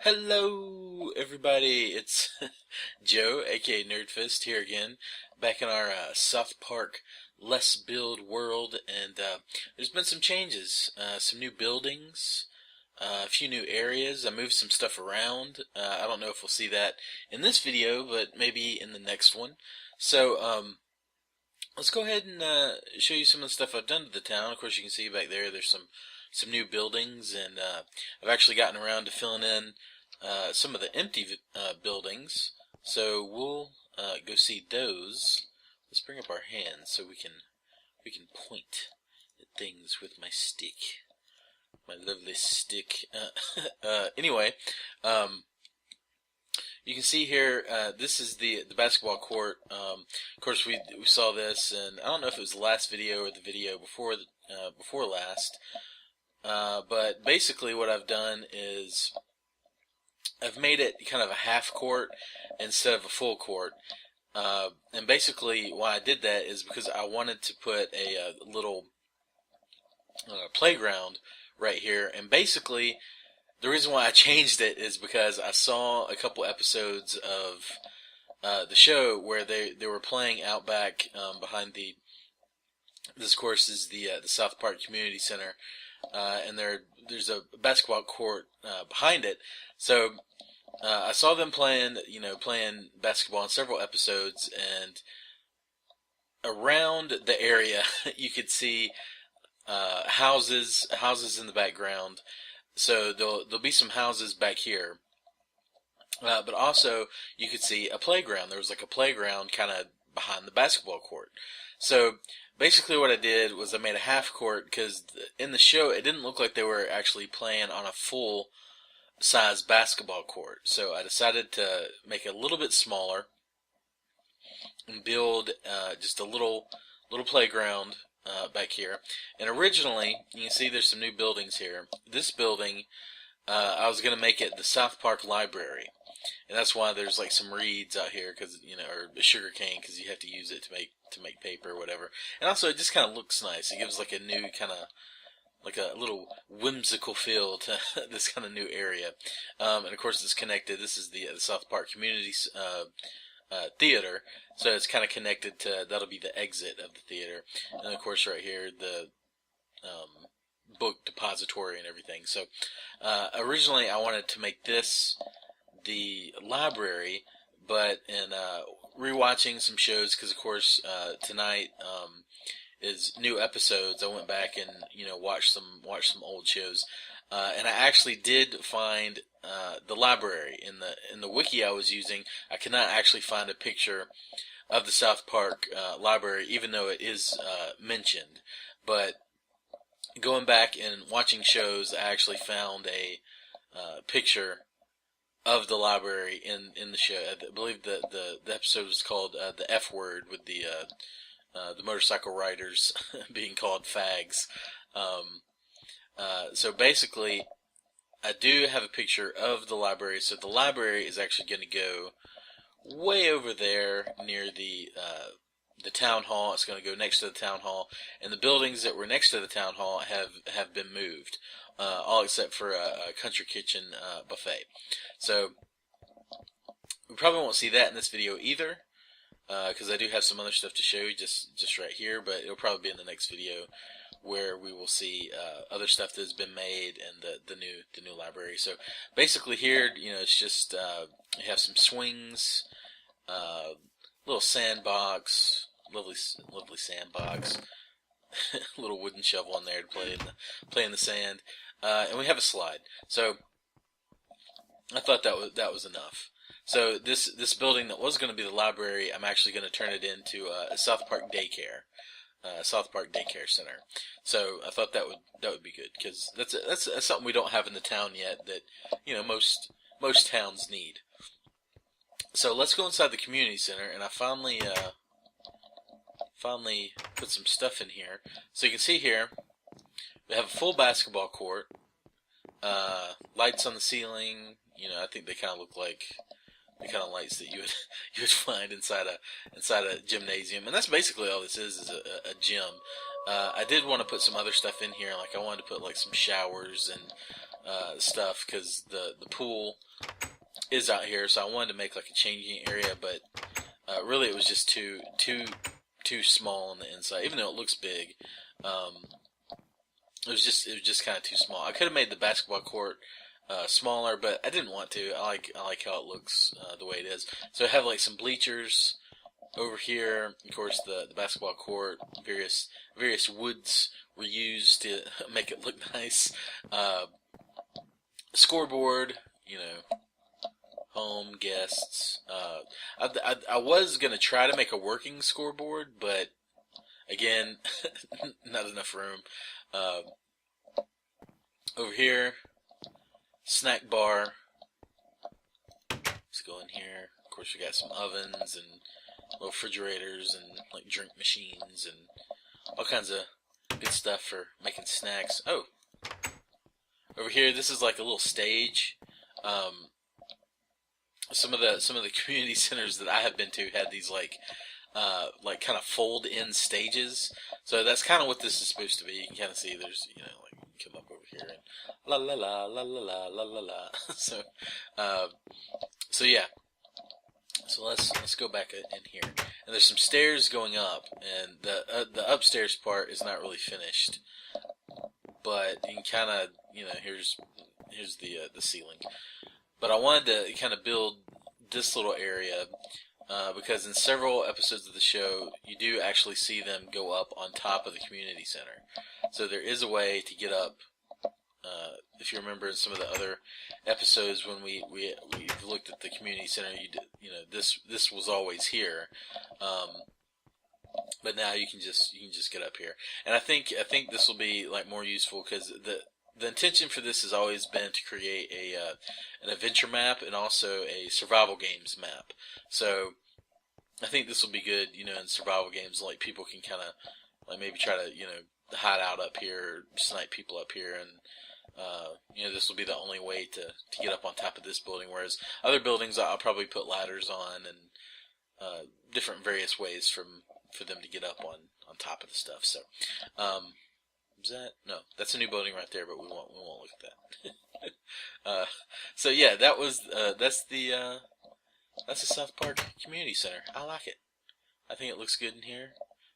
Hello, everybody. It's Joe, aka Nerdfist, here again, back in our South Park Less Build world, and there's been some changes, some new buildings, a few new areas. I moved some stuff around. I don't know if we'll see that in this video, but maybe in the next one. So, let's go ahead and show you some of the stuff I've done to the town. Of course, you can see back there, there's some new buildings, and I've actually gotten around to filling in some of the empty buildings. So we'll go see those. Let's bring up our hands so we can point at things with my stick, my lovely stick. Anyway, you can see here, this is the basketball court. Of course, we saw this, and I don't know if it was the last video or the video before last. But basically, what I've done is I've made it kind of a half court instead of a full court. And basically, why I did that is because I wanted to put a little playground right here. And basically, the reason why I changed it is because I saw a couple episodes of the show where they were playing out back behind this of course is the South Park Community Center, and there's a basketball court behind it. So I saw them playing basketball in several episodes, and around the area you could see houses in the background. So there'll be some houses back here, but also you could see a playground. There was like a playground kind of behind the basketball court. So basically what I did was I made a half court because in the show it didn't look like they were actually playing on a full size basketball court. So I decided to make it a little bit smaller and build just a little playground back here. And originally, you can see there's some new buildings here. This building, I was going to make it the South Park Library. And that's why there's like some reeds out here, because or a sugar cane, because you have to use it to make paper or whatever. And also, it just kind of looks nice. It gives like a new kind of like a little whimsical feel to this kind of new area. And of course, it's connected. This is the South Park Community Theater, so it's kind of connected to, that'll be the exit of the theater. And of course, right here, the book depository and everything. So originally, I wanted to make this the library, but in rewatching some shows, because of course tonight is new episodes. I went back and watched some old shows, and I actually did find the library in the wiki I was using. I could not actually find a picture of the South Park library, even though it is mentioned. But going back and watching shows, I actually found a picture of the library in the show. I believe the episode was called the F Word, with the motorcycle riders being called fags. So basically, I do have a picture of the library. So the library is actually going to go way over there near the town hall. It's going to go next to the town hall, and the buildings that were next to the town hall have been moved, all except for a country kitchen buffet. So we probably won't see that in this video either, because I do have some other stuff to show you just right here, but it'll probably be in the next video where we will see other stuff that has been made and the new library. So basically here, it's just you have some swings, little sandbox, lovely sandbox, little wooden shovel in there to play in the sand, and we have a slide. So I thought that was enough. So this building that was going to be the library, I'm actually going to turn it into a South Park daycare. South Park Daycare Center. So I thought that would be good, because that's something we don't have in the town yet that most towns need. So let's go inside the community center, and I finally put some stuff in here. So you can see here we have a full basketball court, lights on the ceiling. I think they kind of look like the kind of lights that you would find inside a gymnasium, and that's basically all this is a gym. I did want to put some other stuff in here, like I wanted to put like some showers and stuff because the pool is out here, so I wanted to make like a changing area, but really it was just too small on the inside. Even though it looks big, it was just kind of too small. I could have made the basketball court smaller, but I didn't want to. I like how it looks the way it is. So I have like some bleachers over here. Of course, the basketball court, various woods were used to make it look nice. Scoreboard, home, guests. I was gonna try to make a working scoreboard, but again, not enough room. Over here, snack bar. Let's go in here. Of course, we got some ovens and little refrigerators and like drink machines and all kinds of good stuff for making snacks. Oh, over here, this is like a little stage. Some of the community centers that I have been to had these like kind of fold-in stages. So that's kind of what this is supposed to be. You can kind of see there's like you come up over here and la la la la la la la la la. So yeah. So let's go back in here. And there's some stairs going up, and the upstairs part is not really finished. But you can kind of here's the ceiling. But I wanted to kind of build this little area because in several episodes of the show, you do actually see them go up on top of the community center. So there is a way to get up. If you remember in some of the other episodes when we looked at the community center, this was always here. But now you can just get up here, and I think this will be like more useful because the intention for this has always been to create an adventure map and also a survival games map. So I think this will be good, in survival games. Like people can kind of like maybe try to hide out up here, snipe people up here, and this will be the only way to get up on top of this building. Whereas other buildings, I'll probably put ladders on and different various ways for them to get up on top of the stuff. So. Is that? No, that's a new building right there, but we won't look at that. So yeah, that's the South Park Community Center. I like it. I think it looks good in here.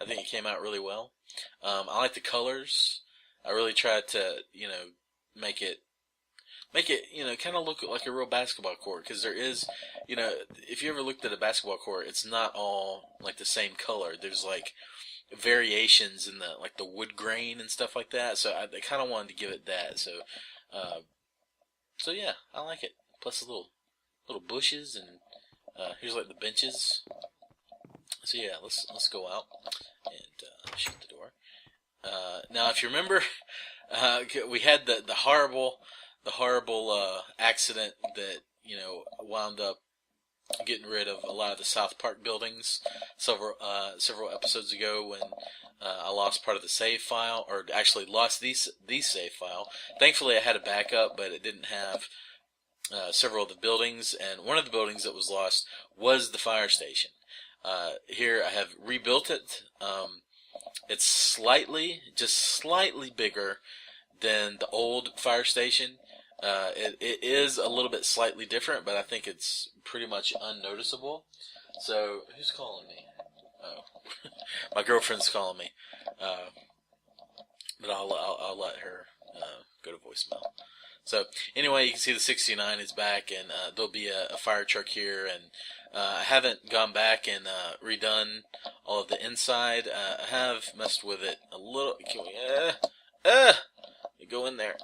I think it came out really well. I like the colors. I really tried to make it kind of look like a real basketball court, because there is if you ever looked at a basketball court, it's not all like the same color. There's like variations in the wood grain and stuff like that. So I kind of wanted to give it that. So yeah, I like it. Plus the little bushes, and here's like the benches. So yeah, let's go out and shut the door. Now, if you remember, we had the horrible accident that wound up getting rid of a lot of the South Park buildings several episodes ago when I lost part of the save file, or actually lost the save file. Thankfully, I had a backup, but it didn't have several of the buildings, and one of the buildings that was lost was the fire station. Here I have rebuilt it. It's just slightly bigger than the old fire station. It is a little bit slightly different, but I think it's pretty much unnoticeable. So, who's calling me? Oh, my girlfriend's calling me. But I'll let her go to voicemail. So, anyway, you can see the 69 is back, and there'll be a fire truck here, and I haven't gone back and redone all of the inside. I have messed with it a little. Can we, go in there.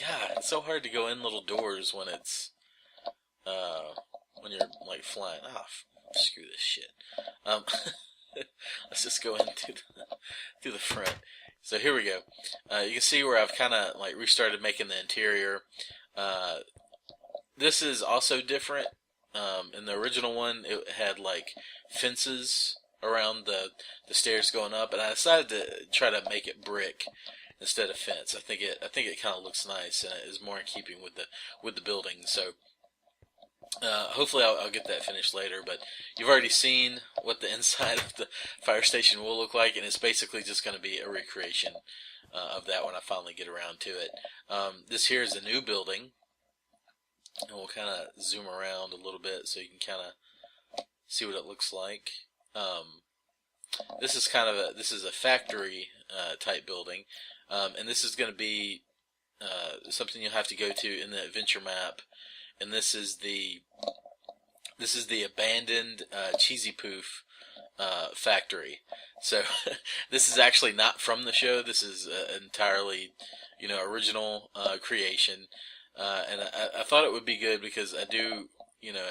God, it's so hard to go in little doors when it's when you're like flying. Screw this shit. Let's just go in through the front. So here we go. You can see where I've kind of like restarted making the interior. This is also different. In the original one, it had like fences around the stairs going up, and I decided to try to make it brick instead of fence. I think it kind of looks nice, and it is more in keeping with the building. So hopefully I'll get that finished later. But you've already seen what the inside of the fire station will look like, and it's basically just going to be a recreation of that when I finally get around to it. This here is a new building, and we'll kind of zoom around a little bit so you can kind of see what it looks like. This is a factory type building, and this is going to be something you'll have to go to in the adventure map. And this is the abandoned Cheesy Poof factory. So this is actually not from the show. This is entirely, original creation. And I thought it would be good because I do,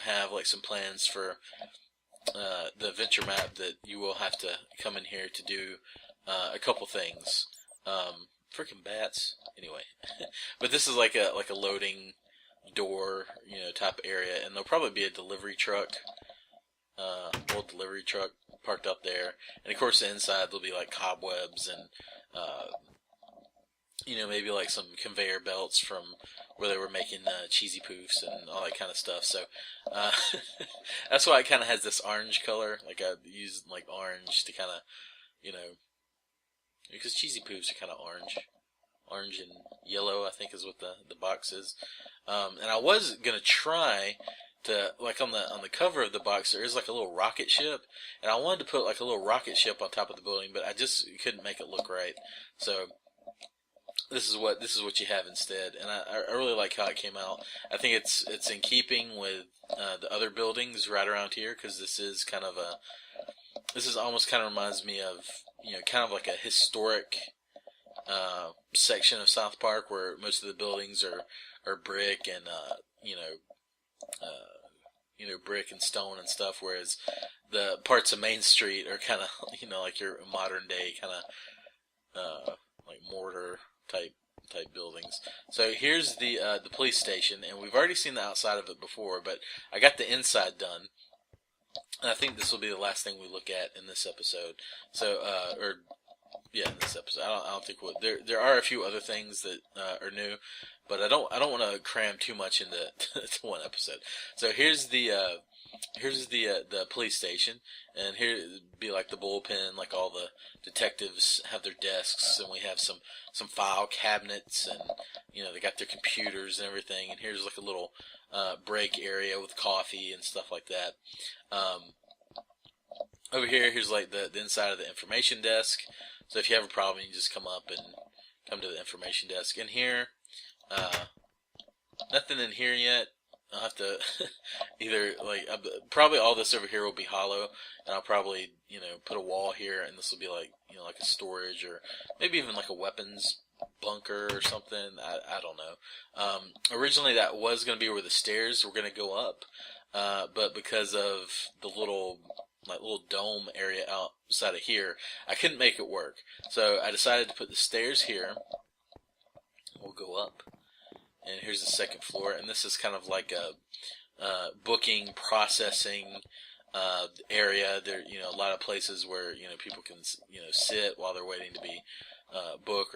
have like some plans for the adventure map that you will have to come in here to do a couple things. Freaking bats. Anyway, but this is like a loading door, type area, and there'll probably be a delivery truck, little delivery truck parked up there, and of course inside there'll be like cobwebs and maybe like some conveyor belts from where they were making Cheesy Poofs and all that kind of stuff. So that's why it kind of has this orange color. Like I used like orange to kind of, because Cheesy Poofs are kind of orange and yellow, I think is what the box is. And I was gonna try to, like on the cover of the box, there is like a little rocket ship, and I wanted to put like a little rocket ship on top of the building, but I just couldn't make it look right. So this is what you have instead, and I really like how it came out. I think it's in keeping with the other buildings right around here, because this is almost kind of reminds me of kind of like a historic section of South Park where most of the buildings are brick and brick and stone and stuff, whereas the parts of Main Street are kind of like your modern day kind of like mortar type buildings. So here's the police station, and we've already seen the outside of it before, but I got the inside done. And I think this will be the last thing we look at in this episode. So in this episode, I don't think there are a few other things that are new, but I don't want to cram too much into to one episode. So here's the police station, and here it'd be like the bullpen, like all the detectives have their desks, and we have some file cabinets, and they got their computers and everything. And here's like a little break area with coffee and stuff like that. Over here's like the inside of the information desk. So if you have a problem, you just come up and come to the information desk. In here, nothing in here yet. I'll have to either probably all this over here will be hollow, and I'll probably put a wall here, and this will be like like a storage, or maybe even like a weapons bunker or something. I don't know. Originally that was going to be where the stairs were going to go up, but because of the little dome area outside of here, I couldn't make it work. So I decided to put the stairs here. We'll go up, and here's the second floor, and this is kind of like a booking, processing area. There, a lot of places where people can sit while they're waiting to be booked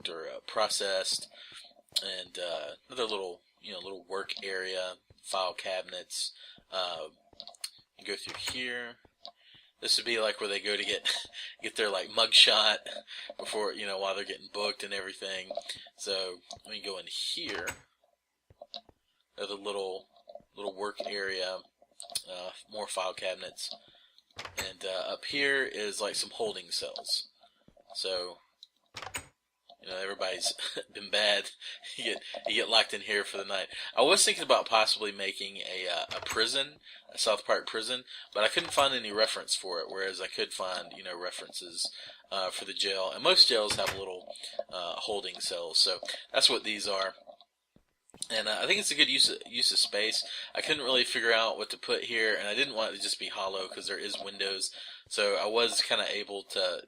or processed, and another little little work area, file cabinets. You go through here. This would be like where they go to get their like mugshot before while they're getting booked and everything. So when you go in here, there's a little work area, more file cabinets, and up here is like some holding cells. So everybody's been bad. You get locked in here for the night. I was thinking about possibly making a prison, a South Park prison, but I couldn't find any reference for it. Whereas I could find references for the jail, and most jails have little holding cells. So that's what these are. And I think it's a good use of space. I couldn't really figure out what to put here, and I didn't want it to just be hollow because there is windows. So I was kind of able to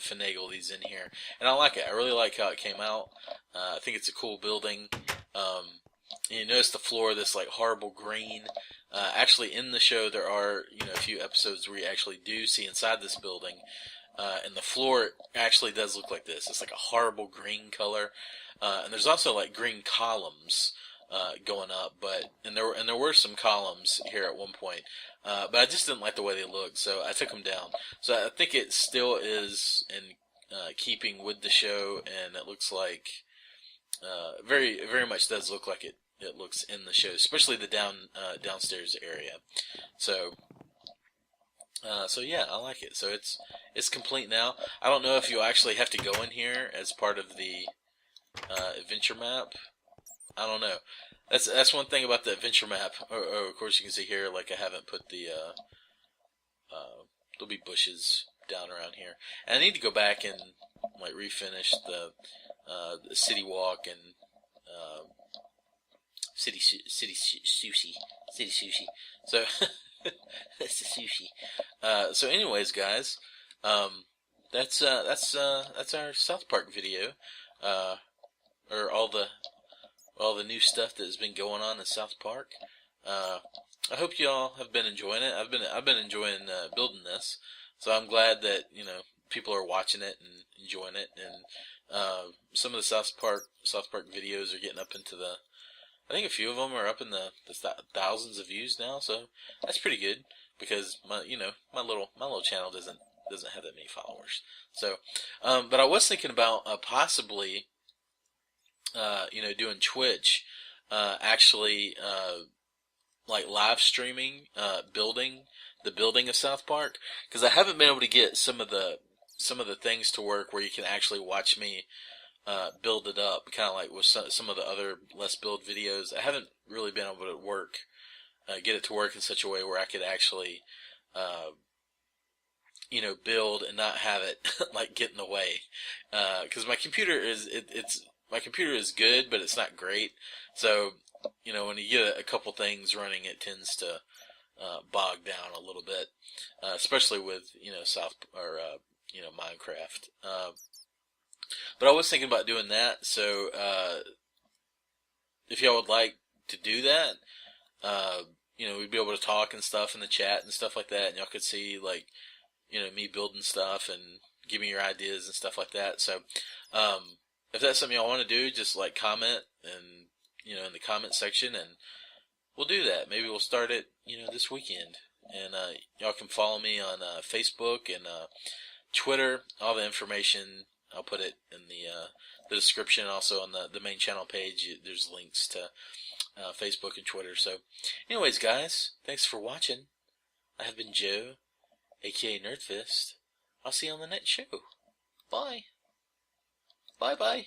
finagle these in here, and I like it. I really like how it came out. I think it's a cool building. You notice the floor, this like horrible green. Actually, in the show, there are a few episodes where you actually do see inside this building, and the floor actually does look like this. It's like a horrible green color. And there's also like green columns going up, and there were some columns here at one point, but I just didn't like the way they looked, so I took them down. So I think it still is in keeping with the show, and it looks like very much does look like it looks in the show, especially the downstairs area. So so yeah, I like it. So it's complete now. I don't know if you'll actually have to go in here as part of the adventure map. I don't know. That's one thing about the adventure map. Of course, you can see here, like, I haven't put the there'll be bushes down around here, and I need to go back and like refinish the city walk and city sushi. So that's the sushi. So anyways, guys, that's our South Park video, or all the new stuff that has been going on in South Park. I hope y'all have been enjoying it. I've been enjoying building this, so I'm glad that people are watching it and enjoying it. And some of the South Park videos are getting up into the. I think a few of them are up in the thousands of views now, so that's pretty good because my little channel doesn't have that many followers. So, but I was thinking about possibly doing Twitch, actually like live streaming the building of South Park, because I haven't been able to get some of the things to work where you can actually watch me build it up, kind of like with some of the other Let's Build videos. I haven't really been able to get it to work in such a way where I could actually build and not have it like get in the way, because my computer is good, but it's not great. So when you get a couple things running, it tends to bog down a little bit, especially with Minecraft. But I was thinking about doing that. So if y'all would like to do that, we'd be able to talk and stuff in the chat and stuff like that, and y'all could see like me building stuff and give me your ideas and stuff like that. So if that's something y'all want to do, just like comment and in the comment section, and we'll do that. Maybe we'll start it this weekend. And y'all can follow me on Facebook and Twitter. All the information, I'll put it in the description. Also on the main channel page, there's links to Facebook and Twitter. So anyways, guys, thanks for watching. I have been Joe, aka Nerdfist. I'll see you on the next show. Bye. Bye. Bye.